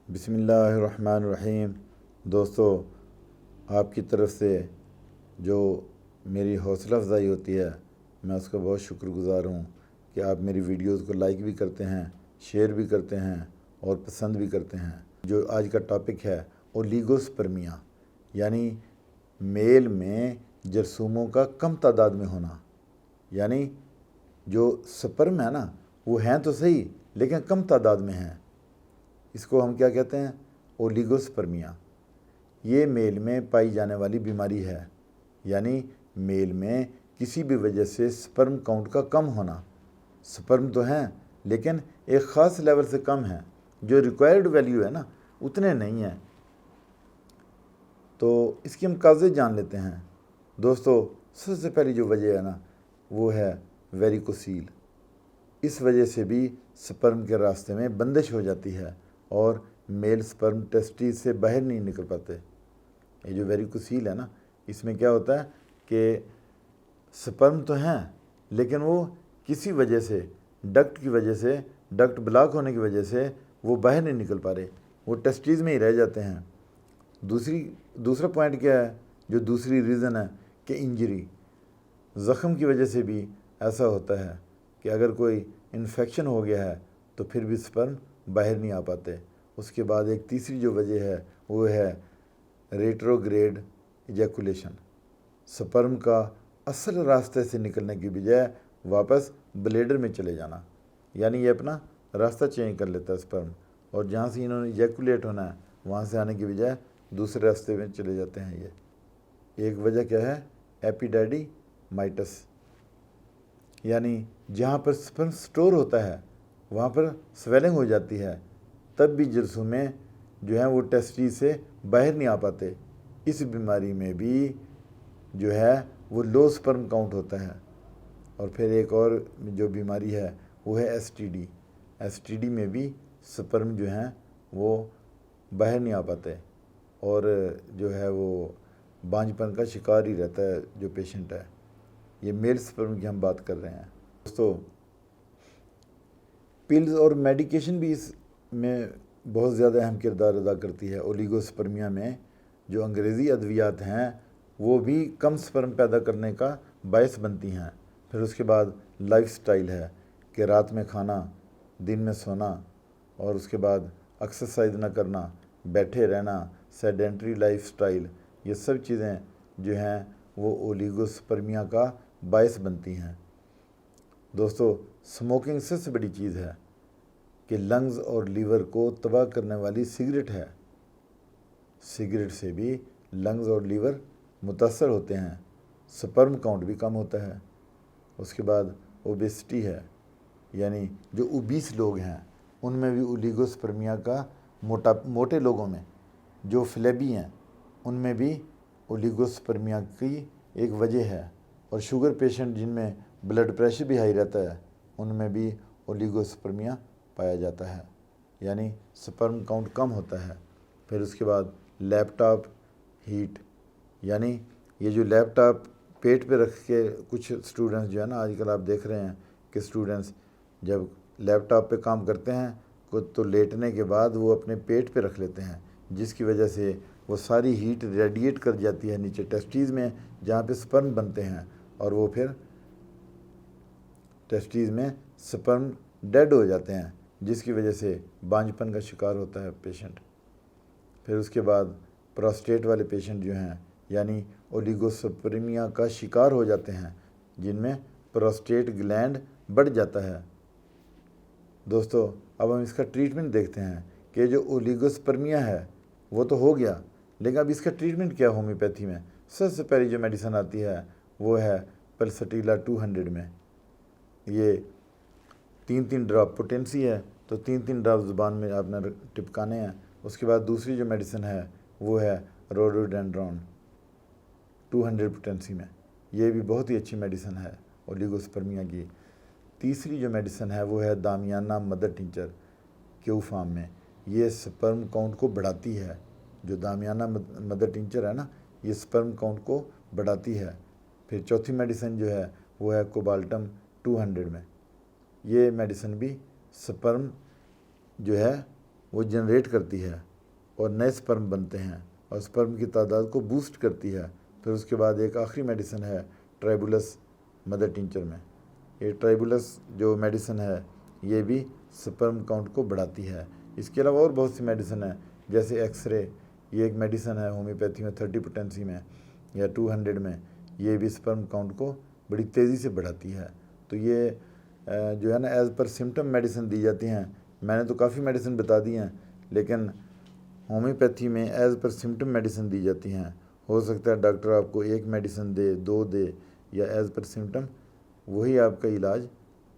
بسم اللہ الرحمن الرحیم۔ دوستو، آپ کی طرف سے جو میری حوصلہ افزائی ہوتی ہے، میں اس کا بہت شکر گزار ہوں کہ آپ میری ویڈیوز کو لائک بھی کرتے ہیں، شیئر بھی کرتے ہیں اور پسند بھی کرتے ہیں۔ جو آج کا ٹاپک ہے اولیگوسپرمیا، یعنی میل میں جرثوموں کا کم تعداد میں ہونا، یعنی جو سپرم ہے نا، وہ ہیں تو صحیح لیکن کم تعداد میں ہیں۔ اس کو ہم کیا کہتے ہیں؟ اولیگوسپرمیا۔ یہ میل میں پائی جانے والی بیماری ہے، یعنی میل میں کسی بھی وجہ سے سپرم کاؤنٹ کا کم ہونا۔ سپرم تو ہیں لیکن ایک خاص لیول سے کم ہیں، جو ریکوائرڈ ویلیو ہے نا اتنے نہیں ہیں۔ تو اس کی ہم کازیں جان لیتے ہیں۔ دوستو، سب سے پہلی جو وجہ ہے نا وہ ہے ویریکوسیل۔ اس وجہ سے بھی سپرم کے راستے میں بندش ہو جاتی ہے اور میل سپرم ٹیسٹیز سے باہر نہیں نکل پاتے۔ یہ جو ویریکوسیل ہے نا، اس میں کیا ہوتا ہے کہ سپرم تو ہیں لیکن وہ کسی وجہ سے، ڈکٹ کی وجہ سے، ڈکٹ بلاک ہونے کی وجہ سے وہ باہر نہیں نکل پا رہے، وہ ٹیسٹیز میں ہی رہ جاتے ہیں۔ دوسرا پوائنٹ کیا ہے، جو دوسری ریزن ہے کہ انجری، زخم کی وجہ سے بھی ایسا ہوتا ہے کہ اگر کوئی انفیکشن ہو گیا ہے تو پھر بھی سپرم باہر نہیں آ پاتے۔ اس کے بعد ایک تیسری جو وجہ ہے وہ ہے ریٹروگریڈ ایجیکولیشن۔ سپرم کا اصل راستے سے نکلنے کی بجائے واپس بلیڈر میں چلے جانا، یعنی یہ اپنا راستہ چینج کر لیتا ہے سپرم، اور جہاں سے انہوں نے ایجیکولیٹ ہونا ہے وہاں سے آنے کی بجائے دوسرے راستے میں چلے جاتے ہیں۔ یہ ایک وجہ کیا ہے؟ ایپیڈیڈیمائٹس، یعنی جہاں پر سپرم سٹور ہوتا ہے وہاں پر سویلنگ ہو جاتی ہے، تب بھی جرثومیں جو ہیں وہ ٹیسٹیز سے باہر نہیں آ پاتے۔ اس بیماری میں بھی جو ہے وہ لو سپرم کاؤنٹ ہوتا ہے۔ اور پھر ایک اور جو بیماری ہے وہ ہے S T D. S T D میں بھی سپرم جو ہیں وہ باہر نہیں آ پاتے اور جو ہے وہ بانجھ پن کا شکار ہی رہتا ہے جو پیشنٹ ہے۔ یہ میل سپرم کی ہم بات کر رہے ہیں۔ دوستو، پلز اور میڈیکیشن بھی اس میں بہت زیادہ اہم کردار ادا کرتی ہے۔ اولیگوسپرمیا میں جو انگریزی ادویات ہیں وہ بھی کم سپرم پیدا کرنے کا باعث بنتی ہیں۔ پھر اس کے بعد لائف سٹائل ہے کہ رات میں کھانا، دن میں سونا، اور اس کے بعد ایکسرسائز نہ کرنا، بیٹھے رہنا، سیڈنٹری لائف سٹائل، یہ سب چیزیں جو ہیں وہ اولیگوسپرمیا کا باعث بنتی ہیں۔ دوستو، سموکنگ سب سے بڑی چیز ہے کہ لنگز اور لیور کو تباہ کرنے والی سگریٹ ہے۔ سگریٹ سے بھی لنگز اور لیور متاثر ہوتے ہیں، سپرم کاؤنٹ بھی کم ہوتا ہے۔ اس کے بعد اوبیسٹی ہے، یعنی جو اوبیس لوگ ہیں ان میں بھی اولیگوسپرمیا کا موٹے لوگوں میں، جو فلیبی ہیں ان میں بھی اولیگوسپرمیا کی ایک وجہ ہے۔ اور شوگر پیشنٹ جن میں بلڈ پریشر بھی ہائی رہتا ہے ان میں بھی اولیگوسپرمیا پایا جاتا ہے، یعنی سپرم کاؤنٹ کم ہوتا ہے۔ پھر اس کے بعد لیپ ٹاپ ہیٹ، یعنی یہ جو لیپ ٹاپ پیٹ پہ رکھ کے کچھ اسٹوڈنٹس جو ہے نا، آج کل آپ دیکھ رہے ہیں کہ اسٹوڈنٹس جب لیپ ٹاپ پہ کام کرتے ہیں تو لیٹنے کے بعد وہ اپنے پیٹ پہ رکھ لیتے ہیں، جس کی وجہ سے وہ ساری ہیٹ ریڈیٹ کر جاتی ہے نیچے ٹیسٹیز میں جہاں پہ سپرم بنتے ہیں، اور وہ پھر ٹیسٹیز میں سپرم ڈیڈ ہو جاتے ہیں، جس کی وجہ سے بانجھ پن کا شکار ہوتا ہے پیشنٹ۔ پھر اس کے بعد پراسٹیٹ والے پیشنٹ جو ہیں، یعنی اولیگوسپرمیا کا شکار ہو جاتے ہیں، جن میں پراسٹیٹ گلینڈ بڑھ جاتا ہے۔ دوستو، اب ہم اس کا ٹریٹمنٹ دیکھتے ہیں کہ جو اولیگوسپرمیا ہے وہ تو ہو گیا، لیکن اب اس کا ٹریٹمنٹ کیا ہومیوپیتھی میں؟ سب سے پہلی جو میڈیسن آتی ہے وہ ہے پلسٹیلا 200 میں۔ یہ 3 ڈراپ پوٹینسی ہے، تو 3 ڈراپ زبان میں آپ نے ٹپکانے ہیں۔ اس کے بعد دوسری جو میڈیسن ہے وہ ہے روڈوڈینڈرون 200 پوٹینسی میں۔ یہ بھی بہت ہی اچھی میڈیسن ہے اولیگوسپرمیا کی۔ تیسری جو میڈیسن ہے وہ ہے دامیانہ مدر ٹنچر کیو فارم میں۔ یہ سپرم کاؤنٹ کو بڑھاتی ہے۔ جو دامیانہ مدر ٹنچر ہے نا، یہ سپرم کاؤنٹ کو بڑھاتی ہے۔ پھر چوتھی میڈیسن جو ہے وہ ہے کوبالٹم 200 میں۔ یہ میڈیسن بھی سپرم جو ہے وہ جنریٹ کرتی ہے اور نئے سپرم بنتے ہیں اور سپرم کی تعداد کو بوسٹ کرتی ہے۔ پھر اس کے بعد ایک آخری میڈیسن ہے ٹرائبولس مدر ٹنچر میں۔ یہ ٹرائبولس جو میڈیسن ہے یہ بھی سپرم کاؤنٹ کو بڑھاتی ہے۔ اس کے علاوہ اور بہت سی میڈیسن ہیں جیسے ایکس رے، یہ ایک میڈیسن ہے ہومیوپیتھی میں 30 پوٹینسی میں یا 200 میں، یہ بھی سپرم کاؤنٹ کو بڑی تیزی سے بڑھاتی ہے۔ تو یہ جو ہے نا ایز پر سمٹم میڈیسن دی جاتی ہیں۔ میں نے تو کافی میڈیسن بتا دی ہیں، لیکن ہومیوپیتھی میں ایز پر سمٹم میڈیسن دی جاتی ہیں۔ ہو سکتا ہے ڈاکٹر آپ کو ایک میڈیسن دے، 2 دے، یا ایز پر سمٹم وہی آپ کا علاج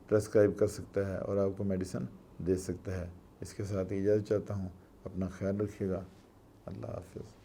پرسکرائب کر سکتا ہے اور آپ کو میڈیسن دے سکتا ہے۔ اس کے ساتھ اجازت چاہتا ہوں، اپنا خیال رکھیے گا، اللہ حافظ۔